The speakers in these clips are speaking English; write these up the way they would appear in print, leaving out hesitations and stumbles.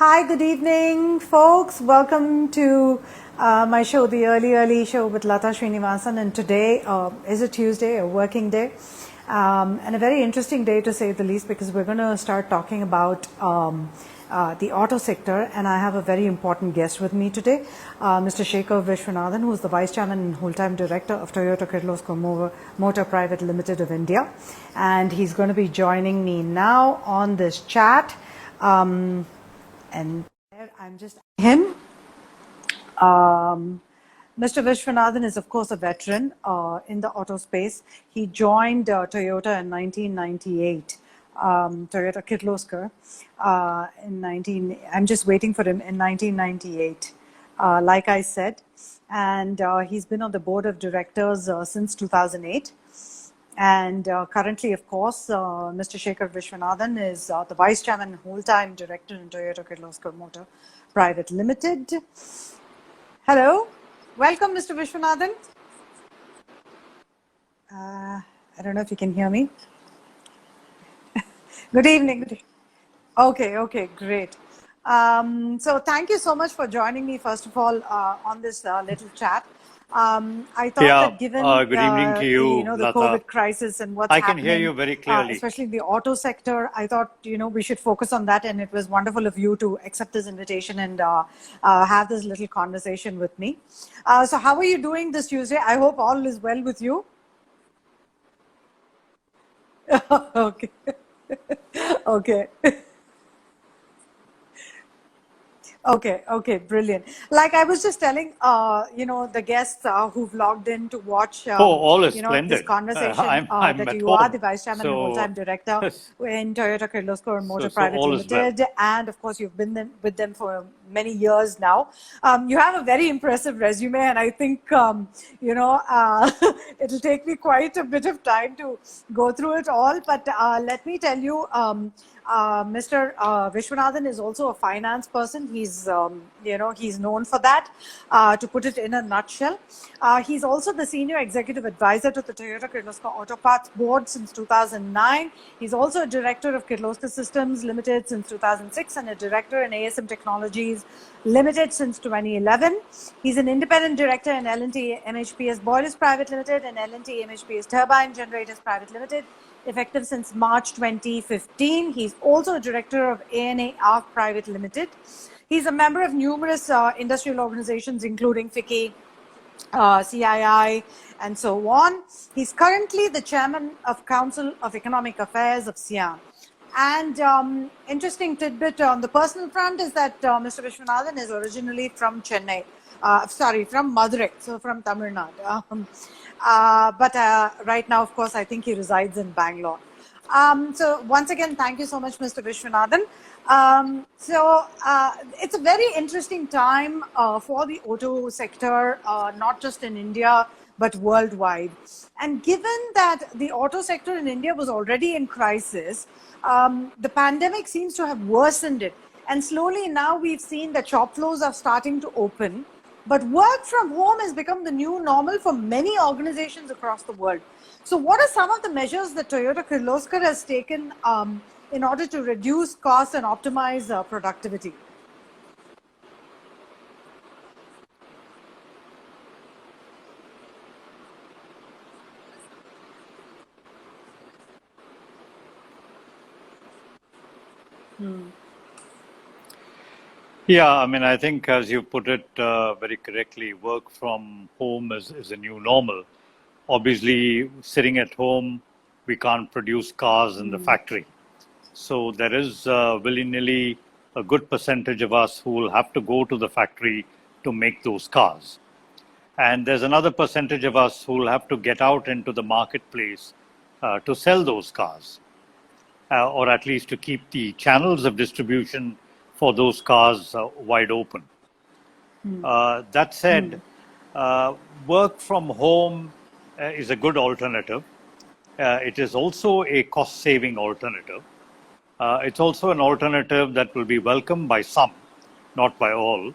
Hi, good evening, folks. Welcome to my show, the Early Show with Latha Srinivasan. And today is a Tuesday, a working day, and a very interesting day to say the least, because we're going to start talking about the auto sector. And I have a very important guest with me today, Mr. Shekar Viswanathan, who is the Vice Chairman and Whole-Time Director of Toyota Kirloskar Motor Private Limited of India. And he's going to be joining me now on this chat. And I'm just him. Mr. Viswanathan is, of course, a veteran in the auto space. He joined Toyota in 1998. Toyota Kirloskar I'm just waiting for him in 1998, like I said. And he's been on the board of directors since 2008. And currently, of course, Mr. Shekar Viswanathan is the Vice Chairman and Whole-Time Director in Toyota Kirloskar Motor Private Limited. Hello. Welcome, Mr. Viswanathan. I don't know if you can hear me. Good evening. Okay, great. So thank you so much for joining me, first of all, on this little chat. I thought that given good evening to you, the Latha. COVID crisis and what's I happening, can hear you very clearly. Especially in the auto sector, I thought we should focus on that, and it was wonderful of you to accept this invitation and have this little conversation with me. So how are you doing this Tuesday? I hope all is well with you. Okay. Okay. Okay, brilliant. Like I was just telling, the guests who've logged in to watch, all is splendid. this conversation, I'm that at you home. are the Vice Chairman and Whole-Time Director in Toyota Kirloskar Motor Private Limited. Well. And of course, you've been with them for many years now. You have a very impressive resume, and I think, it'll take me quite a bit of time to go through it all. But let me tell you, Mr. Viswanathan is also a finance person. He's known for that, to put it in a nutshell. He's also the Senior Executive Advisor to the Toyota Kirloskar Auto Parts Board since 2009. He's also a Director of Kirloskar Systems Limited since 2006 and a Director in ASM Technologies Limited since 2011. He's an Independent Director in L&T MHPS Boilers Private Limited and L&T MHPS Turbine Generators Private Limited, effective since March 2015. He's also a Director of ANA ARC Private Limited. He's a member of numerous industrial organizations, including FICCI, CII, and so on. He's currently the Chairman of Council of Economic Affairs of SIAM. And interesting tidbit on the personal front is that Mr. Viswanathan is originally from Chennai, from Madurai, so from Tamil Nadu. But right now, of course, I think he resides in Bangalore. So once again, thank you so much, Mr. Viswanathan. It's a very interesting time for the auto sector, not just in India, but worldwide. And given that the auto sector in India was already in crisis, the pandemic seems to have worsened it. And slowly now we've seen that shop floors are starting to open. But work from home has become the new normal for many organizations across the world. So what are some of the measures that Toyota Kirloskar has taken in order to reduce costs and optimize productivity? Yeah, I mean, I think as you put it very correctly, work from home is a new normal. Obviously, sitting at home, we can't produce cars in the factory. So there is willy-nilly a good percentage of us who will have to go to the factory to make those cars. And there's another percentage of us who will have to get out into the marketplace to sell those cars, or at least to keep the channels of distribution for those cars wide open. That said, work from home is a good alternative. It is also a cost-saving alternative. It's also an alternative that will be welcomed by some, not by all.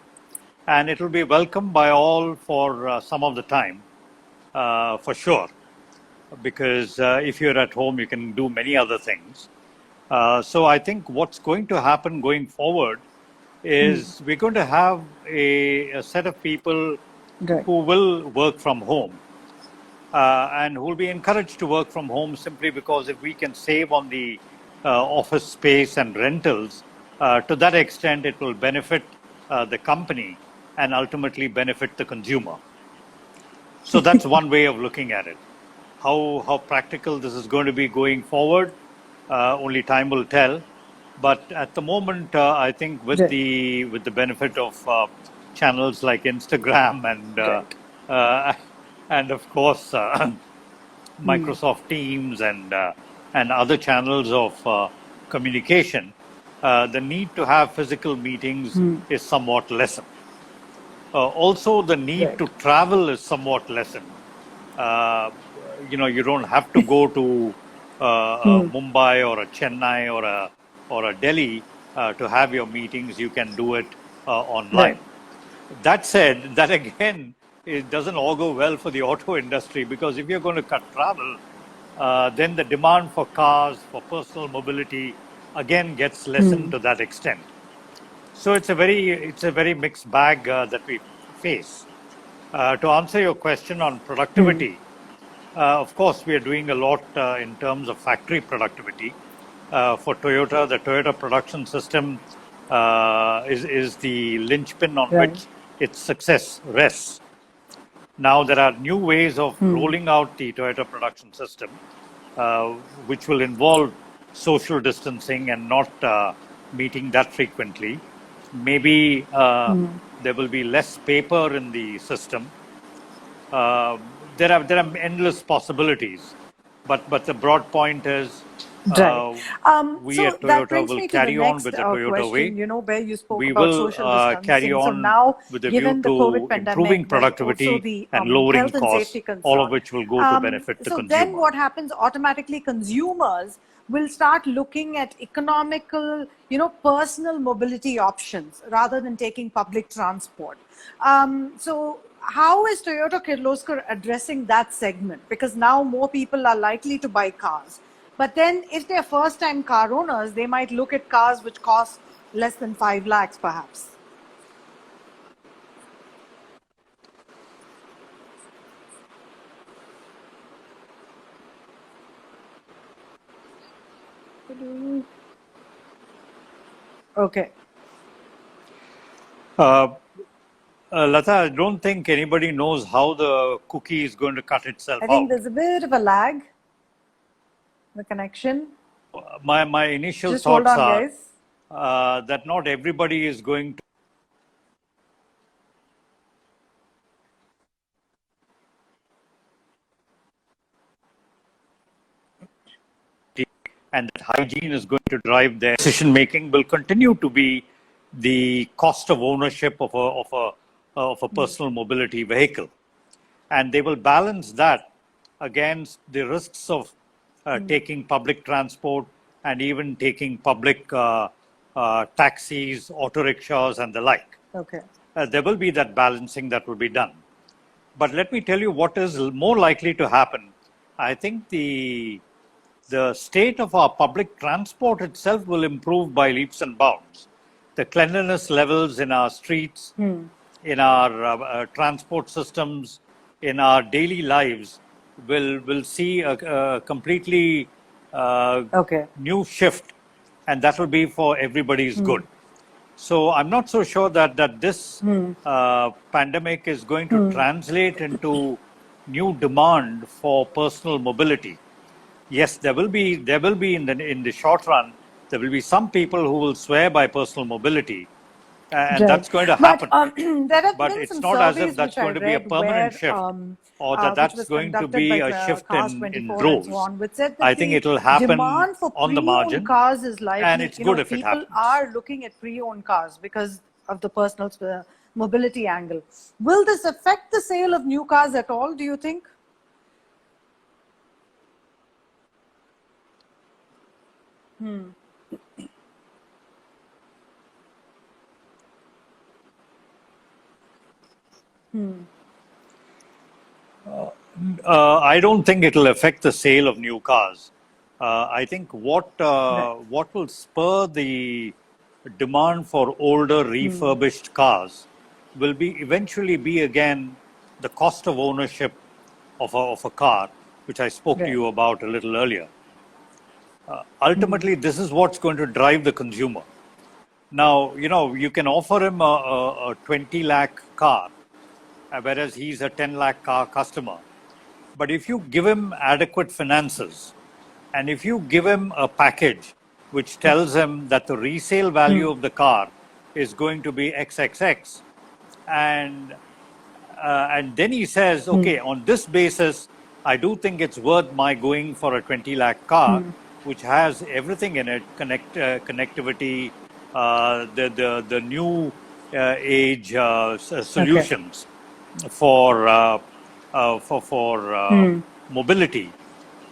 And it will be welcomed by all for some of the time, for sure. Because if you're at home, you can do many other things. So I think what's going to happen going forward is we're going to have a set of people Right. who will work from home and who will be encouraged to work from home simply because if we can save on the office space and rentals, to that extent it will benefit the company and ultimately benefit the consumer. So that's one way of looking at it. How practical this is going to be going forward, only time will tell. But at the moment, I think with Right. the benefit of channels like Instagram and of course Microsoft Teams and other channels of communication, the need to have physical meetings is somewhat lessened. Also, the need Right. to travel is somewhat lessened. You don't have to go to Mumbai or a Chennai or a Delhi to have your meetings. You can do it online. Right. That said, that again, it doesn't all go well for the auto industry because if you're going to cut travel, then the demand for cars, for personal mobility, again gets lessened to that extent. So it's a very mixed bag that we face. To answer your question on productivity, of course, we are doing a lot in terms of factory productivity. For Toyota, the Toyota production system is the linchpin on Right. which its success rests. Now, there are new ways of rolling out the Toyota production system, which will involve social distancing and not meeting that frequently. Maybe there will be less paper in the system. There are endless possibilities, but the broad point is Right. we So at that Toyota brings will me to the carry on next with the Toyota way. question, where you spoke We about will social carry distancing. So on now, with a view given the to COVID improving pandemic, there's also productivity the and lowering health and costs, safety all of concern. which will go to benefit the So then consumer. what happens automatically, consumers will start looking at economical, personal mobility options rather than taking public transport. So how is Toyota Kirloskar addressing that segment? Because now more people are likely to buy cars. But then if they're first-time car owners, they might look at cars which cost less than 5 lakhs perhaps. Okay. Latha, I don't think anybody knows how the cookie is going to cut itself I think out. there's a bit of a lag in the connection. My initial Just hold thoughts on, are guys. that not everybody is going to, and that hygiene is going to drive their decision making will continue to be the cost of ownership of a personal mobility vehicle, and they will balance that against the risks of taking public transport and even taking public taxis, auto rickshaws, and the like. Okay. There will be that balancing that will be done. But let me tell you what is more likely to happen. I think the state of our public transport itself will improve by leaps and bounds. The cleanliness levels in our streets, in our transport systems, in our daily lives will see a completely Okay. new shift, and that will be for everybody's good. So I'm not so sure that this pandemic is going to translate into new demand for personal mobility. Yes, there will be in the short run, there will be some people who will swear by personal mobility, and Right. that's going to But happen. there have But been it's some not as if surveys that's which I going to be a read permanent where, shift, or which that's was going to conducted by be a shift Cars in 24 and so droves. on, which said I that think the it will happen demand for on the pre-owned margin, cars is and likely, it's good if it people happens. are looking at pre-owned cars because of the personal mobility angle. Will this affect the sale of new cars at all, do you think? I don't think it will affect the sale of new cars. I think Right. what will spur the demand for older refurbished cars will eventually be again the cost of ownership of a car, which I spoke to you about a little earlier. Ultimately, this is what's going to drive the consumer. Now, you can offer him a 20 lakh car, whereas he's a 10 lakh car customer. But if you give him adequate finances, and if you give him a package which tells him that the resale value of the car is going to be XXX, and then he says, okay, on this basis, I do think it's worth my going for a 20 lakh car, which has everything in it, connectivity, the new age solutions for mobility.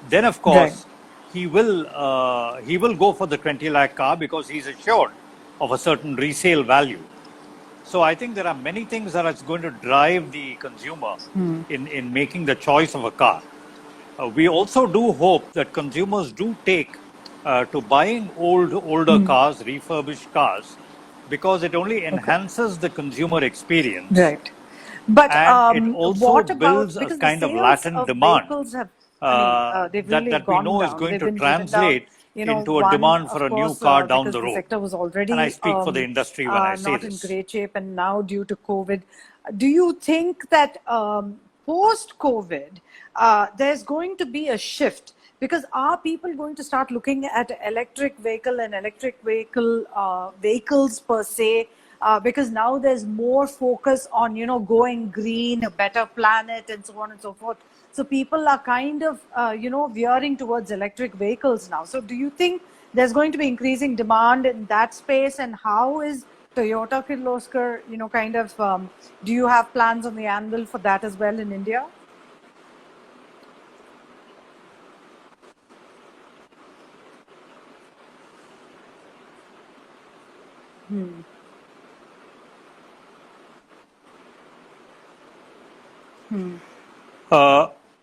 Then, of course, he will go for the 20 lakh car because he's assured of a certain resale value. So I think there are many things that are going to drive the consumer in making the choice of a car. We also do hope that consumers do take to buying older cars, refurbished cars, because it only enhances the consumer experience. Right. But and it also what about, builds a because kind the of sales latent of demand vehicles have, they've really that we gone know down. is going They've to been driven down. translate into a One, demand for of a new course, car down because the the road. sector was already And I speak for the industry when I say not this. in great shape, and now due to COVID, do you think that post-COVID, there's going to be a shift? Because are people going to start looking at electric vehicle and electric vehicles per se? Because now there's more focus on, going green, a better planet, and so on and so forth. So people are kind of, veering towards electric vehicles now. So do you think there's going to be increasing demand in that space? And how is Toyota Kirloskar, do you have plans on the anvil for that as well in India?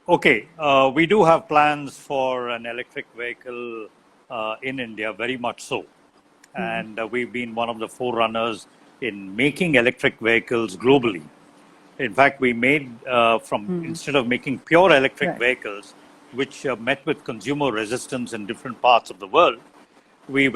Okay, we do have plans for an electric vehicle in India, very much so. And we've been one of the forerunners in making electric vehicles globally. In fact, we made instead of making pure electric vehicles, which met with consumer resistance in different parts of the world, we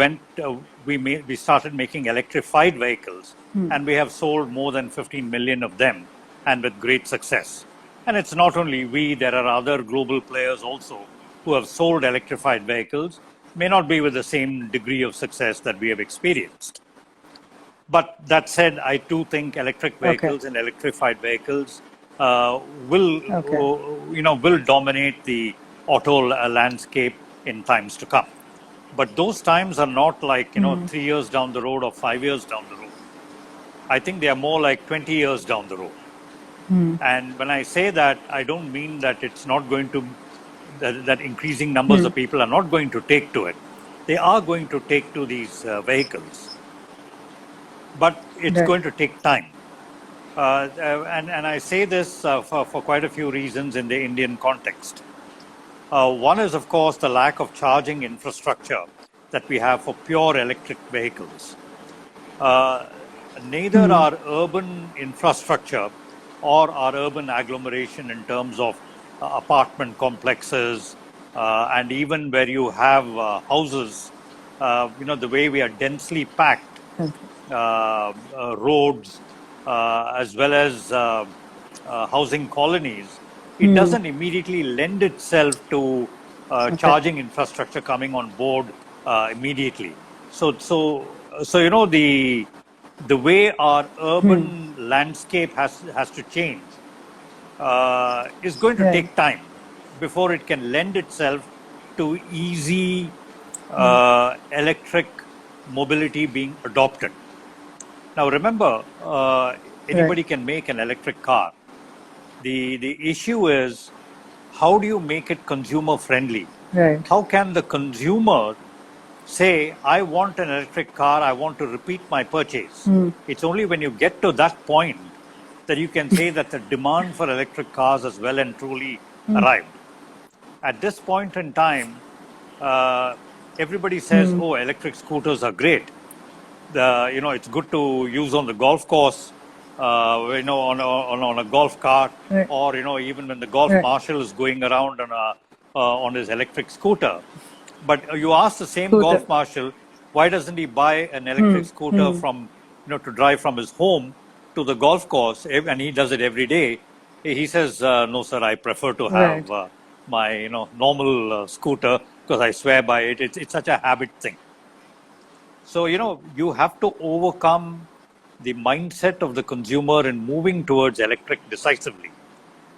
started making electrified vehicles, and we have sold more than 15 million of them, and with great success. And it's not only we, there are other global players also who have sold electrified vehicles, may not be with the same degree of success that we have experienced. But that said, I do think electric vehicles and electrified vehicles will dominate the auto landscape in times to come. But those times are not like 3 years down the road or 5 years down the road. I think they are more like 20 years down the road. And when I say that, I don't mean that it's not going to that increasing numbers of people are not going to take to it. They are going to take to these vehicles. But it's going to take time. And I say this for quite a few reasons in the Indian context. One is, of course, the lack of charging infrastructure that we have for pure electric vehicles. Neither our urban infrastructure or our urban agglomeration in terms of apartment complexes and even where you have houses, the way we are densely packed, roads, as well as housing colonies, it doesn't immediately lend itself to charging infrastructure coming on board immediately. So the way our urban landscape has to change is going to take time before it can lend itself to easy electric mobility being adopted. Now remember, anybody can make an electric car. The issue is, how do you make it consumer friendly? How can the consumer say, I want an electric car, I want to repeat my purchase? It's only when you get to that point that you can say that the demand for electric cars has well and truly arrived. At this point in time, everybody says, oh, electric scooters are great. it's good to use on the golf course, on a golf cart, Right. or even when the golf Right. marshal is going around on his electric scooter. But you ask the same Scooter. golf marshal, why doesn't he buy an electric scooter from to drive from his home to the golf course, and he does it every day? He says, no, sir, I prefer to have Right. my normal scooter because I swear by it. It's such a habit thing. So, you have to overcome the mindset of the consumer in moving towards electric decisively.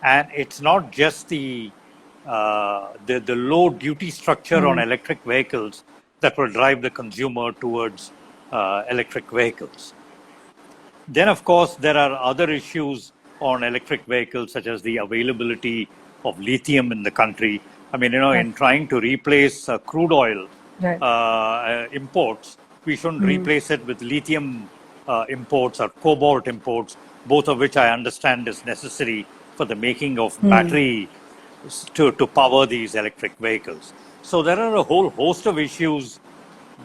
And it's not just the low duty structure on electric vehicles that will drive the consumer towards electric vehicles. Then, of course, there are other issues on electric vehicles, such as the availability of lithium in the country. I mean, in trying to replace crude oil Right. imports, we shouldn't replace it with lithium imports or cobalt imports, both of which I understand is necessary for the making of battery to power these electric vehicles. So there are a whole host of issues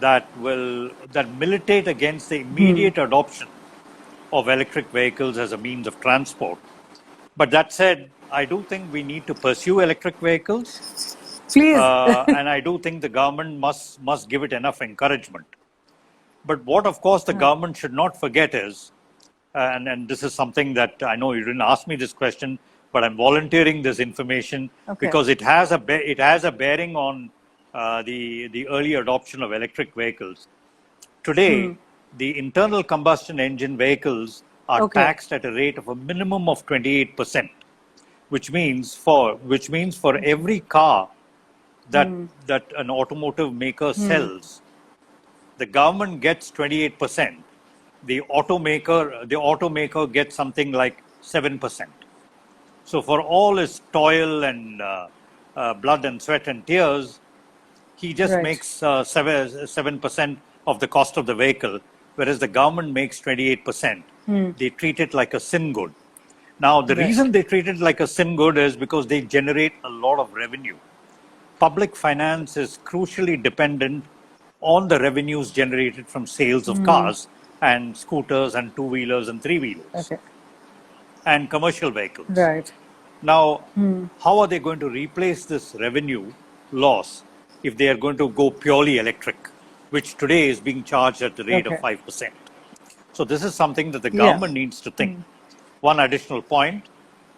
that militate against the immediate adoption of electric vehicles as a means of transport. But that said, I do think we need to pursue electric vehicles, Please. and I do think the government must give it enough encouragement. But what, of course, the government should not forget is, and this is something that I know you didn't ask me this question, but I'm volunteering this information because it has a bearing on the early adoption of electric vehicles. Today, the internal combustion engine vehicles are taxed at a rate of a minimum of 28%, which means for every car that an automotive maker sells, the government gets 28%. The automaker gets something like 7%. So for all his toil and blood and sweat and tears, he just makes 7% of the cost of the vehicle, whereas the government makes 28%. They treat it like a sin good. Now, the reason they treat it like a sin good is because they generate a lot of revenue. Public finance is crucially dependent on the revenues generated from sales of cars and scooters and two-wheelers and three-wheelers and commercial vehicles. Right. Now, how are they going to replace this revenue loss if they are going to go purely electric, which today is being charged at the rate of 5%? So this is something that the government needs to think. One additional point,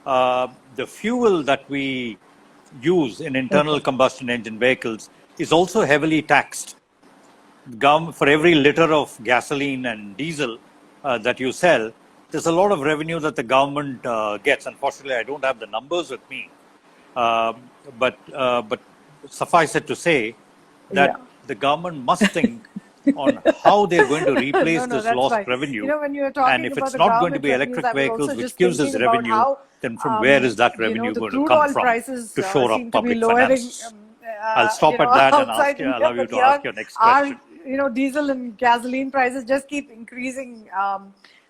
the fuel that we use in internal combustion engine vehicles is also heavily taxed. For every liter of gasoline and diesel that you sell, there's a lot of revenue that the government gets. Unfortunately, I don't have the numbers with me, but suffice it to say that the government must think on how they're going to replace this lost revenue. When you're talking And if about it's the not going to government be revenues, electric I was vehicles, also which just gives us thinking about revenue, how, then from where is that revenue the going to crude come oil from prices to shore up seem to be public lowering. finances? I'll stop at that and outside India, allow you but to here ask your next question. our diesel and gasoline prices just keep increasing.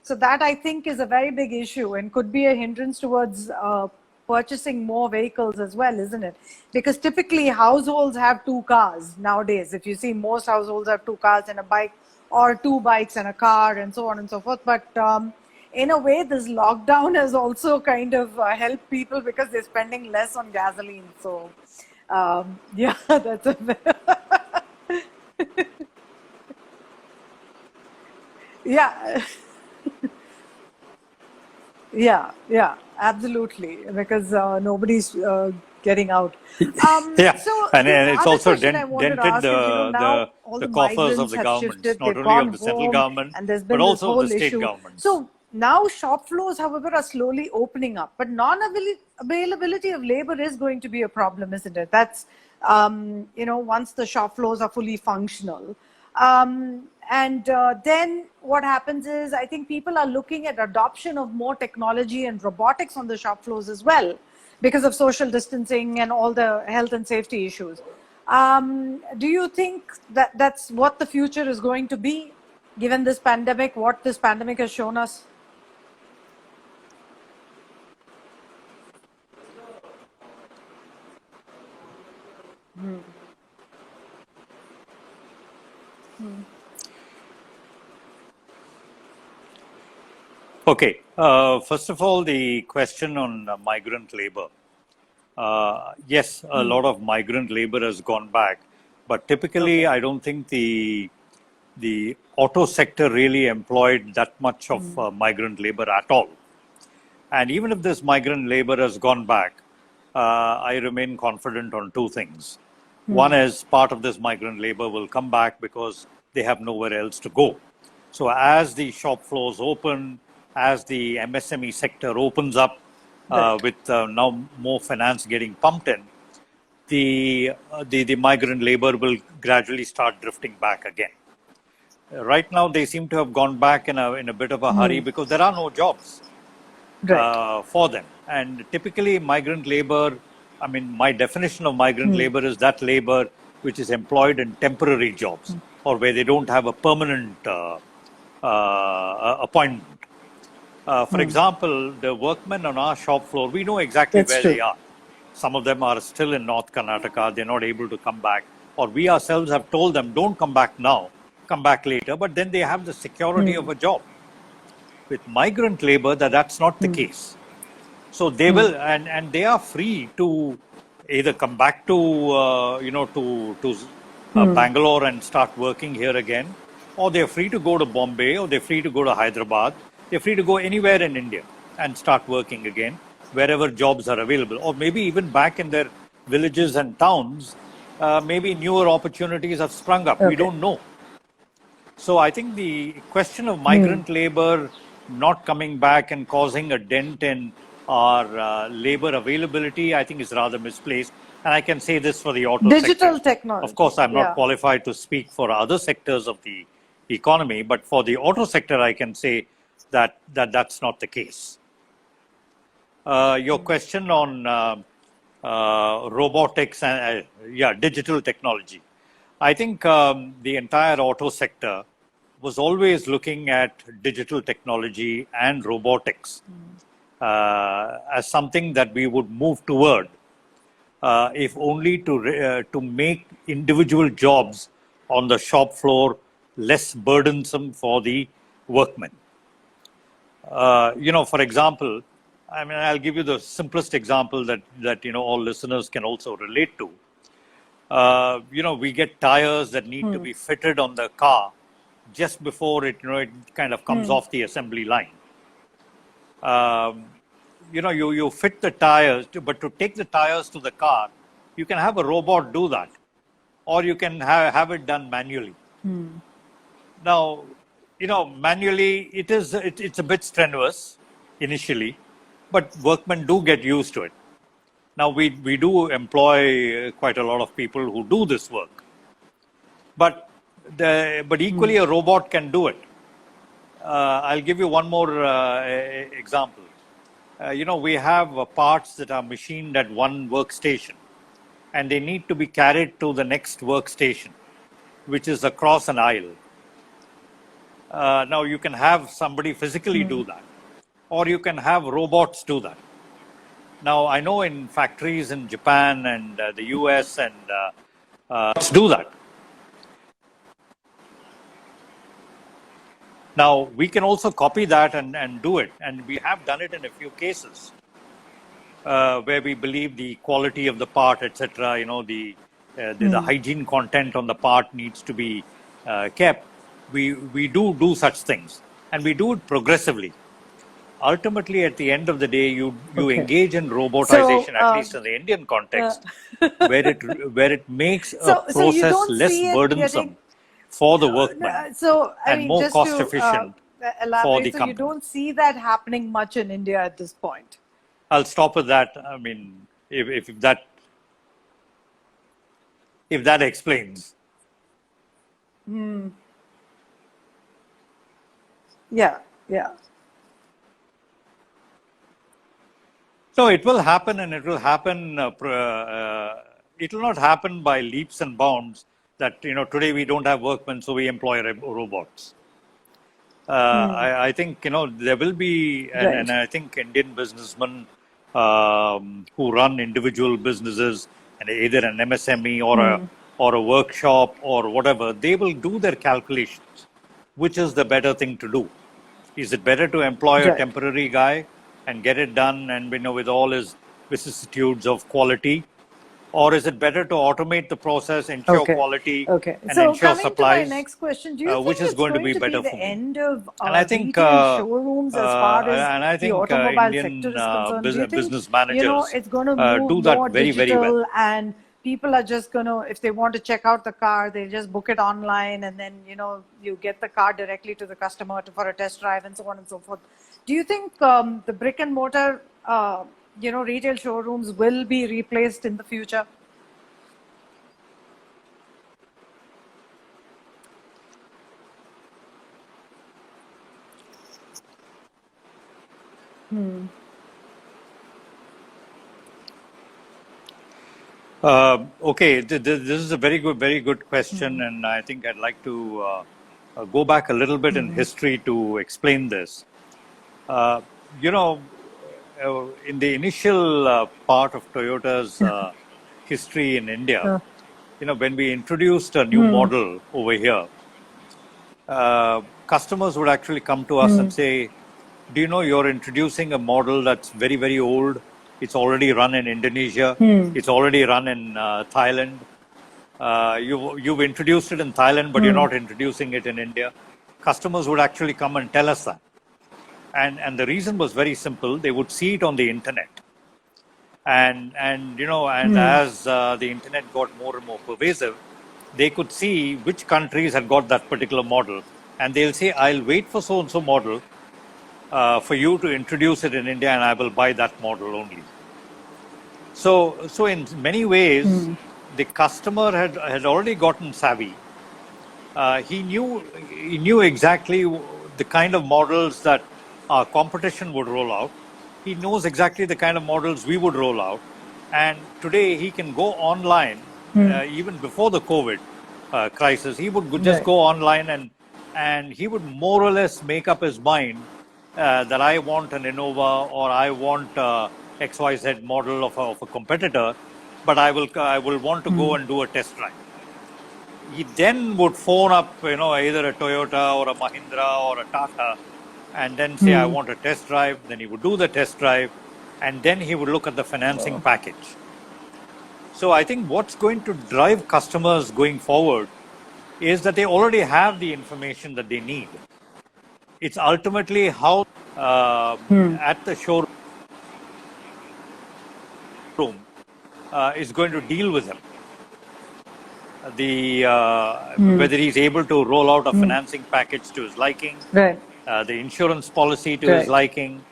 So that I think is a very big issue and could be a hindrance towards purchasing more vehicles as well, isn't it? Because typically households have two cars nowadays. If you see, most households have two cars and a bike, or two bikes and a car, and so on and so forth. But in a way, this lockdown has also kind of helped people because they're spending less on gasoline. So yeah, that's a yeah. Yeah, absolutely, because nobody's getting out. Yeah, So and the it's other also question I wanted to dented ask is, now all the the coffers of migrants the have governments, shifted, not they've only gone of the central home, government, and there's but been this also of whole the state issue. governments. So now shop floors, however, are slowly opening up, but non-availability of labor is going to be a problem, isn't it? That's, once the shop floors are fully functional. And then what happens is, I think people are looking at adoption of more technology and robotics on the shop floors as well, because of social distancing and all the health and safety issues. Do you think that that's what the future is going to be, given this pandemic, what this pandemic has shown us? Okay. First of all, the question on migrant labor. Yes, a lot of migrant labor has gone back, but typically I don't think the auto sector really employed that much of migrant labor at all. And even if this migrant labor has gone back, I remain confident on two things. One is part of this migrant labor will come back because they have nowhere else to go. So as the shop floors open, as the MSME sector opens up with now more finance getting pumped in, the migrant labor will gradually start drifting back again. Right now, they seem to have gone back in a bit of a hurry because there are no jobs for them. And typically, migrant labor, I mean, my definition of migrant labor is that labor which is employed in temporary jobs or where they don't have a permanent appointment. For example, the workmen on our shop floor, we know exactly That's where true. they are. Some of them are still in North Karnataka. They're not able to come back. Or we ourselves have told them, don't come back now, come back later. But then they have the security of a job. With migrant labor, that's not the case. So they will, and they are free to either come back to, to Bangalore and start working here again, or they're free to go to Bombay, or they're free to go to Hyderabad. They're free to go anywhere in India and start working again, wherever jobs are available, or maybe even back in their villages and towns, maybe newer opportunities have sprung up. We don't know. So I think the question of migrant labor not coming back and causing a dent in our labor availability, I think is rather misplaced. And I can say this for the auto Digital sector. technology. Of course, I'm not qualified to speak for other sectors of the economy, but for the auto sector, I can say that that's not the case. Your question on robotics and digital technology. I think the entire auto sector was always looking at digital technology and robotics as something that we would move toward, if only to make individual jobs on the shop floor less burdensome for the workmen. For example, I mean, I'll give you the simplest example that all listeners can also relate to. We get tires that need to be fitted on the car just before it kind of comes off the assembly line. You fit the tires, but to take the tires to the car, you can have a robot do that, or you can have it done manually. Now, manually it's a bit strenuous initially, but workmen do get used to it. Now, we do employ quite a lot of people who do this work, but equally a robot can do it. I'll give you one more example. We have parts that are machined at one workstation, and they need to be carried to the next workstation, which is across an aisle. Now, you can have somebody physically do that, or you can have robots do that. Now, I know in factories in Japan and the US and do that. Now, we can also copy that and do it. And we have done it in a few cases where we believe the quality of the part, etc., the hygiene content on the part needs to be kept. We do such things, and we do it progressively. Ultimately, at the end of the day, you engage in robotization, at least in the Indian context, where it makes a process less burdensome for the workman and more cost efficient for the company. You don't see that happening much in India at this point. I'll stop with that. I mean, if that explains. Yeah. So it will happen, and it will happen. It will not happen by leaps and bounds. That today we don't have workmen, so we employ robots. I think there will be, and I think Indian businessmen who run individual businesses, and either an MSME or a workshop or whatever, they will do their calculations, which is the better thing to do. Is it better to employ a Right. temporary guy and get it done and with all his vicissitudes of quality? Or is it better to automate the process, ensure Okay. quality, Okay. and So ensure coming to my supplies, next question, do you which think is it's going to going be to be better the for me? end of And I think, retail showrooms as far as and I the think automobile sector Indian is concerned? Do you think, business managers it's going to move do that more very, very well. digital and people are just going to, if they want to check out the car, they just book it online and then, you get the car directly to the customer for a test drive and so on and so forth. Do you think the brick and mortar, retail showrooms will be replaced in the future? Okay, this is a very good question, and I think I'd like to go back a little bit in history to explain this. Uh, you know, in the initial part of Toyota's history in India, when we introduced a new model over here, customers would actually come to us and say, do you know you're introducing a model that's very old? It's already run in Indonesia. It's already run in Thailand. You've introduced it in Thailand, but you're not introducing it in India. Customers would actually come and tell us that. And the reason was very simple. They would see it on the internet. And as the internet got more and more pervasive, they could see which countries had got that particular model. And they'll say, I'll wait for so-and-so model for you to introduce it in India, and I will buy that model only. So in many ways, the customer had already gotten savvy. He knew exactly the kind of models that our competition would roll out. He knows exactly the kind of models we would roll out. And today he can go online, even before the COVID crisis. He would just go online and he would more or less make up his mind that I want an Innova or I want XYZ model of a competitor, but I will want to go and do a test drive. He then would phone up, either a Toyota or a Mahindra or a Tata, and then say, I want a test drive. Then he would do the test drive, and then he would look at the financing package. So I think what's going to drive customers going forward is that they already have the information that they need. It's ultimately how at the showroom is going to deal with him. Whether he's able to roll out a financing package to his liking, Right. The insurance policy to his liking,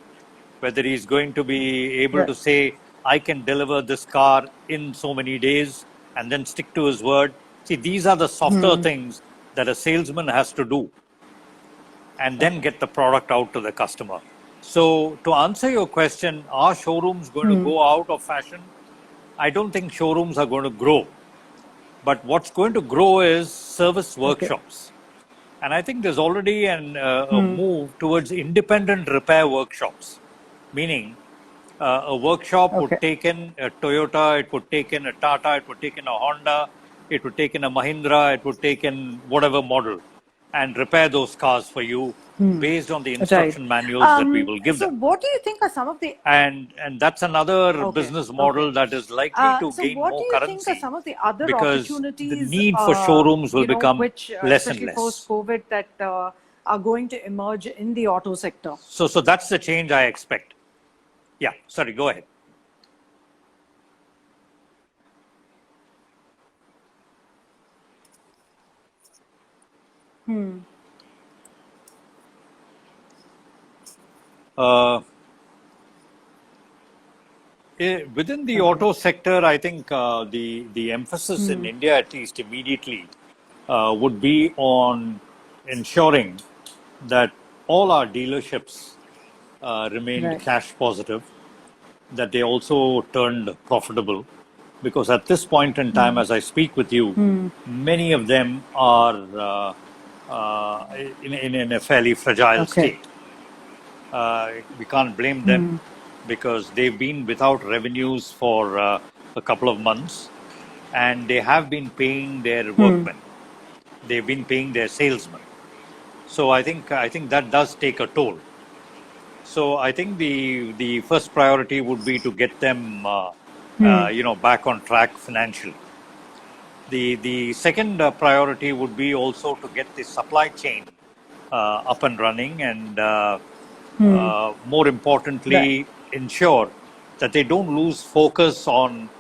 whether he's going to be able to say, I can deliver this car in so many days and then stick to his word. See, these are the softer things that a salesman has to do and then get the product out to the customer. So to answer your question, are showrooms going to go out of fashion? I don't think showrooms are going to grow. But what's going to grow is service workshops. And I think there's already a move towards independent repair workshops, meaning a workshop would take in a Toyota, it would take in a Tata, it would take in a Honda, it would take in a Mahindra, it would take in whatever model and repair those cars for you based on the instruction manuals that we will give them. So what do you think are some of the... And that's another business model that is likely to gain more currency. So what do you think are some of the other because opportunities... the need for showrooms will become which, less and especially less. post-COVID, that are going to emerge in the auto sector? So that's the change I expect. Yeah, sorry, go ahead. Within the auto sector, I think the emphasis in India, at least immediately, would be on ensuring that all our dealerships remained cash positive, that they also turned profitable. Because at this point in time, as I speak with you, many of them are in a fairly fragile state. We can't blame them because they've been without revenues for a couple of months and they have been paying their workmen. They've been paying their salesmen. So I think that does take a toll. So I think the first priority would be to get them back on track financially. The second priority would be also to get the supply chain up and running, and more importantly, ensure that they don't lose focus on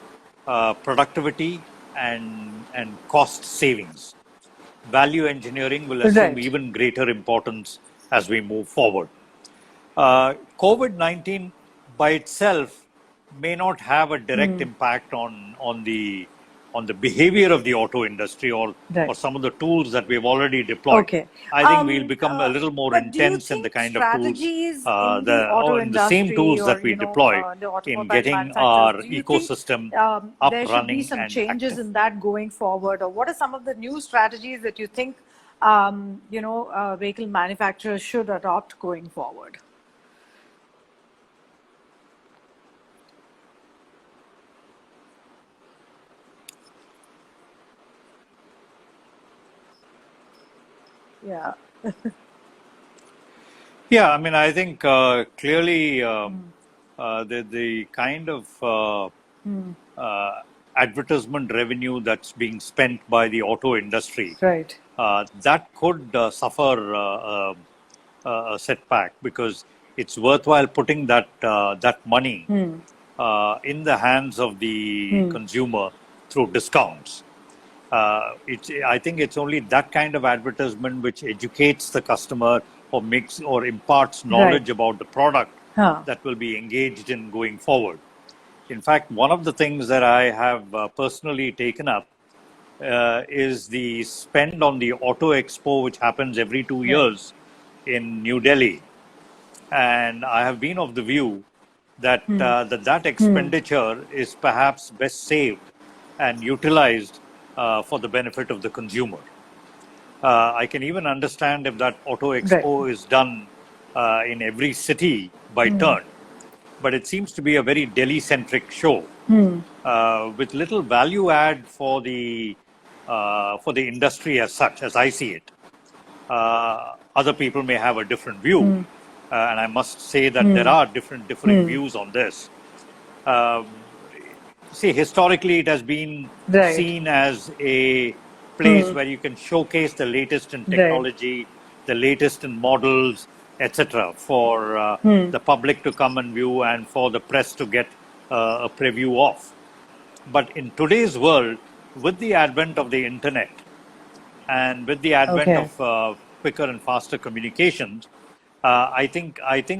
productivity and cost savings. Value engineering will assume Right. even greater importance as we move forward. COVID-19 by itself may not have a direct impact on the behavior of the auto industry or Right. some of the tools that we've already deployed. Okay. I think we'll become a little more But do you intense in the think kind of tools, strategies in the auto in the same industry tools or, that we deploy the in automobile getting manufacturers, our do you think ecosystem up, there should be running, some and changes active. in that going forward? Or what are some of the new strategies that you think, vehicle manufacturers should adopt going forward? Yeah. Yeah, I mean, I think clearly the kind of advertisement revenue that's being spent by the auto industry, Right. that could suffer a setback, because it's worthwhile putting that money in the hands of the consumer through discounts. I think it's only that kind of advertisement which educates the customer or imparts knowledge about the product that will be engaged in going forward. In fact, one of the things that I have personally taken up is the spend on the Auto Expo, which happens every 2 years in New Delhi. And I have been of the view that that expenditure is perhaps best saved and utilized for the benefit of the consumer. I can even understand if that Auto Expo is done in every city by turn, but it seems to be a very Delhi-centric show with little value add for the industry as such, as I see it. Other people may have a different view, and I must say that there are differing views on this. See, historically, it has been seen as a place where you can showcase the latest in technology, the latest in models, etc., for the public to come and view and for the press to get a preview of. But in today's world, with the advent of the internet and with the advent of quicker and faster communications, I think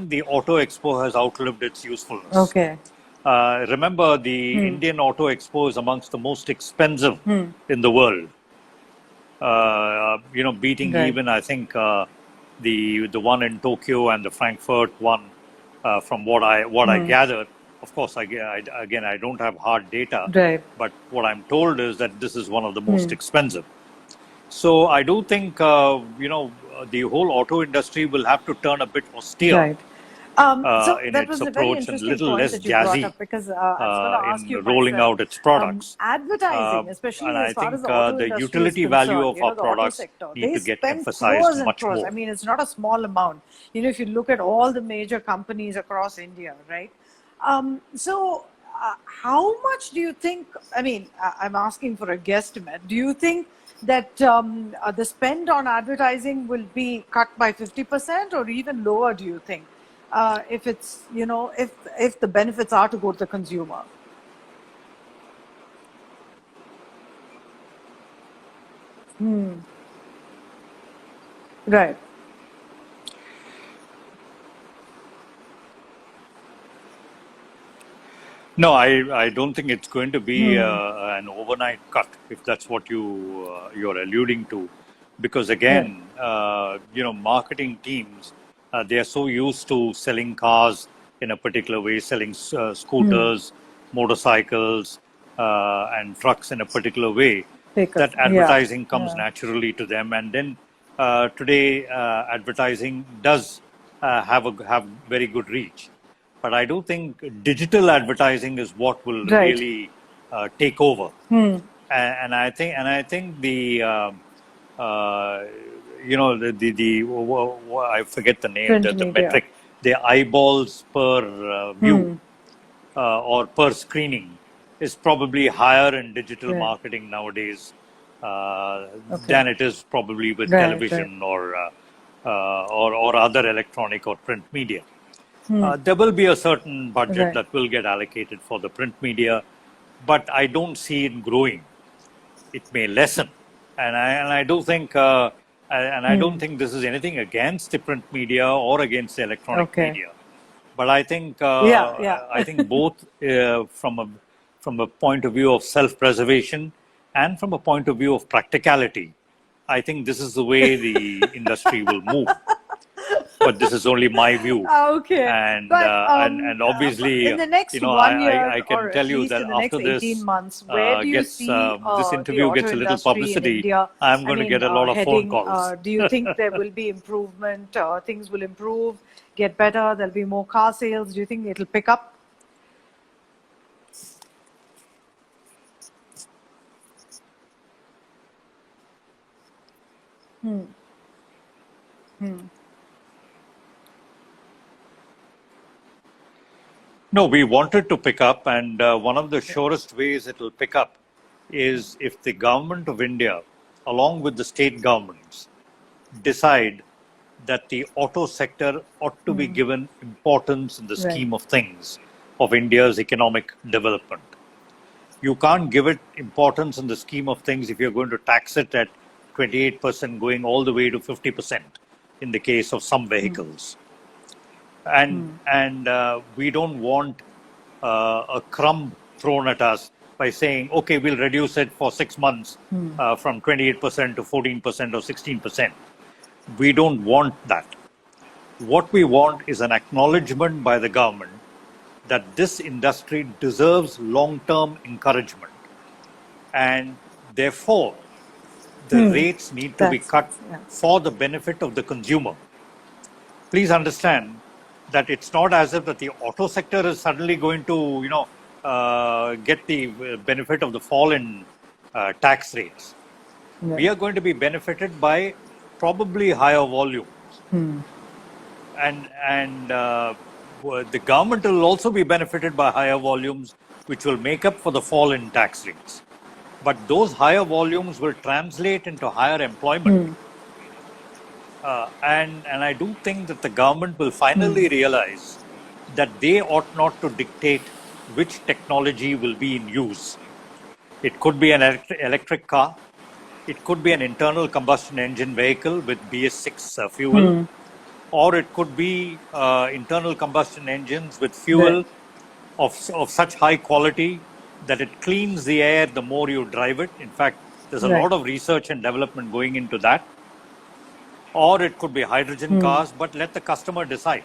the Auto Expo has outlived its usefulness. Okay. Remember, the Indian Auto Expo is amongst the most expensive in the world. Beating even, I think, the one in Tokyo and the Frankfurt one, from what I gathered. Of course, I don't have hard data, but what I'm told is that this is one of the most expensive. So I do think the whole auto industry will have to turn a bit austere. So In that its was a very approach and a interesting little point less that you brought jazzy up, because I was going to ask in you rolling myself, out its products. advertising, especially And as I far think as the auto the industry utility is value concerned, of our the auto products sector, need they to get spend emphasized crores and much crores. more. I mean, it's not a small amount. If you look at all the major companies across India, right? How much do you think, I'm asking for a guesstimate, do you think that the spend on advertising will be cut by 50% or even lower, do you think? If it's, if the benefits are to go to the consumer? Right. No, I don't think it's going to be an overnight cut, if that's what you're alluding to, because again, marketing teams, they are so used to selling cars in a particular way, selling scooters, motorcycles, and trucks in a particular way, that advertising comes naturally to them. And then today, advertising does have very good reach. But I do think digital advertising is what will really take over, and I think the I forget the name, Print the media. metric, the eyeballs per view or per screening is probably higher in digital marketing nowadays than it is probably with television or other electronic or print media. There will be a certain budget that will get allocated for the print media, but I don't see it growing. It may lessen, and I do think, I don't think this is anything against the print media or against the electronic media, but I think I think both from a point of view of self-preservation and from a point of view of practicality, I think this is the way the industry will move. But this is only my view. Okay. And obviously, in the next 1 year, I can or tell at you least that in the after next this 18 months, where do you see this interview the auto gets a little industry publicity, in India? I'm going to get a lot of phone heading, calls. do you think there will be improvement? Things will improve, get better. There'll be more car sales. Do you think it'll pick up? No, we wanted to pick up, and one of the surest ways it will pick up is if the government of India, along with the state governments, decide that the auto sector ought to be given importance in the scheme of things of India's economic development. You can't give it importance in the scheme of things if you're going to tax it at 28%, going all the way to 50% in the case of some vehicles. And we don't want a crumb thrown at us by saying, okay, we'll reduce it for 6 months from 28% to 14% or 16%. We don't want that. What we want is an acknowledgement by the government that this industry deserves long-term encouragement. And therefore, the rates need to be cut for the benefit of the consumer. Please understand that it's not as if that the auto sector is suddenly going to, get the benefit of the fall in tax rates. We are going to be benefited by probably higher volumes. And the government will also be benefited by higher volumes, which will make up for the fall in tax rates. But those higher volumes will translate into higher employment. And I do think that the government will finally realize that they ought not to dictate which technology will be in use. It could be an electric car. It could be an internal combustion engine vehicle with BS6 fuel. Or it could be internal combustion engines with fuel of such high quality that it cleans the air the more you drive it. In fact, there's a lot of research and development going into that. Or it could be hydrogen cars, but let the customer decide.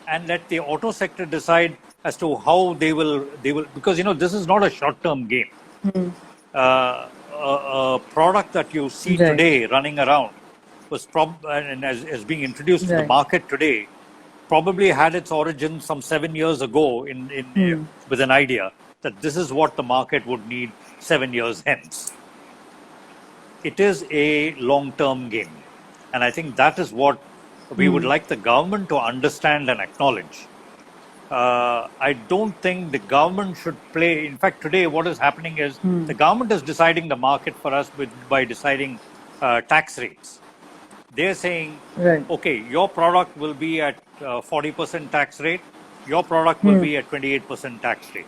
And let the auto sector decide as to how they will, because, this is not a short-term game. A product that you see today running around was and as being introduced to the market today, probably had its origin some 7 years ago with an idea that this is what the market would need 7 years hence. It is a long-term game. And I think that is what we would like the government to understand and acknowledge. I don't think the government should play. In fact, today what is happening is the government is deciding the market for us by deciding tax rates. They're saying, okay, your product will be at 40% tax rate, your product will be at 28% tax rate.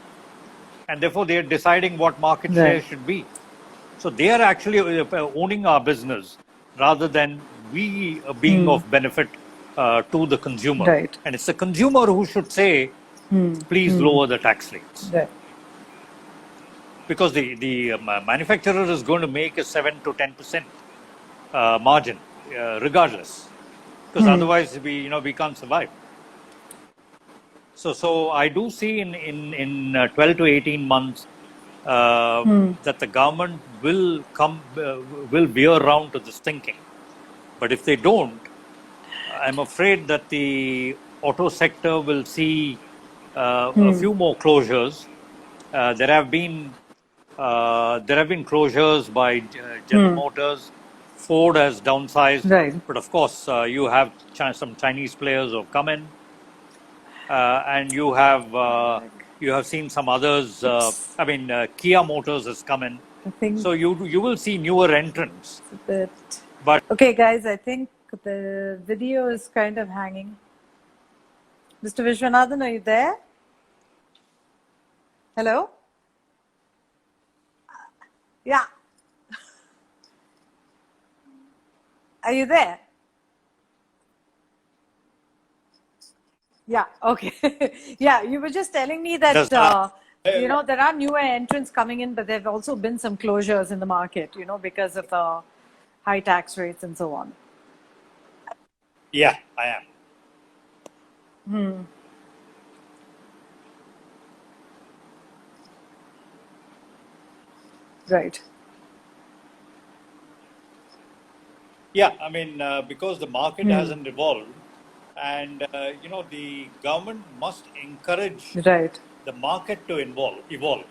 And therefore, they're deciding what market share should be. So they are actually owning our business rather than we being of benefit to the consumer. And it's the consumer who should say, please lower the tax rates. Because the manufacturer is going to make a 7 to 10% margin, regardless. Because otherwise, we can't survive. So I do see in 12 to 18 months that the government will veer around to this thinking. But if they don't, I'm afraid that the auto sector will see a few more closures. There have been closures by General Motors, Ford has downsized. Right. But of course, you have some Chinese players who have come in, and you have seen some others. Kia Motors has come in. I think So you will see newer entrants. it's a bit. But Okay, guys, I think the video is kind of hanging. Mr. Viswanathan, are you there? Hello? Yeah. Are you there? Yeah, okay. Yeah, you were just telling me that, there are newer entrants coming in, but there have also been some closures in the market, because of the high tax rates and so on. Yeah, I am. Right. Yeah, because the market hasn't evolved, and the government must encourage Right. the market to evolve.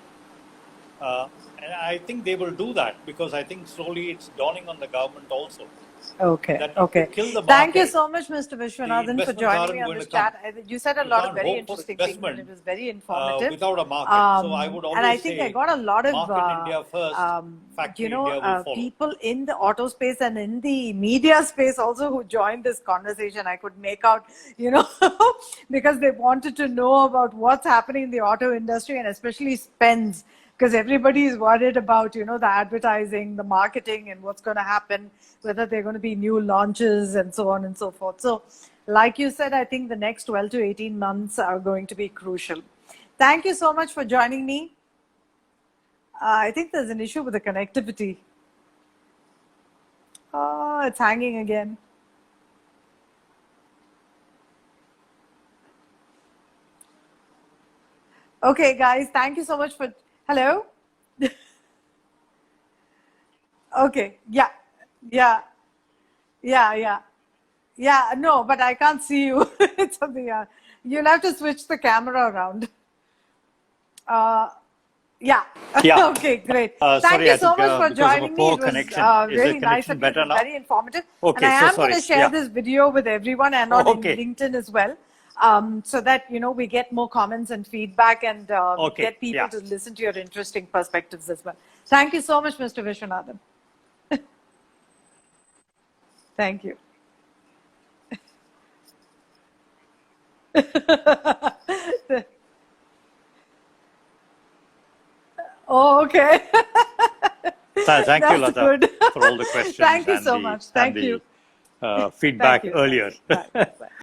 And I think they will do that, because I think slowly it's dawning on the government also. Okay. That if you Okay. kill the Thank you market, so much, Mr. Viswanathan, for investments joining aren't me on going this to come. chat. You said a You lot of can't very hope for interesting things, and it investment was very informative. without a market. So I would always And I think say, I got a lot of market India first, factory India will follow. people in the auto space and in the media space also who joined this conversation. I could make out, because they wanted to know about what's happening in the auto industry, and especially spends, because everybody is worried about, the advertising, the marketing, and what's going to happen, whether there are going to be new launches and so on and so forth. So, like you said, I think the next 12 to 18 months are going to be crucial. Thank you so much for joining me. I think there's an issue with the connectivity. Oh, it's hanging again. Okay, guys, thank you so much for... Hello? Okay, yeah. Yeah, no, but I can't see you. It's something, you'll have to switch the camera around. Yeah. Yeah. Okay, great. Sorry, Thank you I so think, much for because of a joining me. poor It was connection. Is the really nice connection of you. It better was now? very informative. Okay, And I so am going sorry. to share Yeah. this video with everyone and on Okay. LinkedIn as well, so that, we get more comments and feedback, and get people to listen to your interesting perspectives as well. Thank you so much, Mr. Viswanathan. Thank you. Oh, okay. Thank you, That's Latha, good. for all the questions Thank you and so the, much. and Thank the you. feedback Thank you. earlier. Bye. Bye.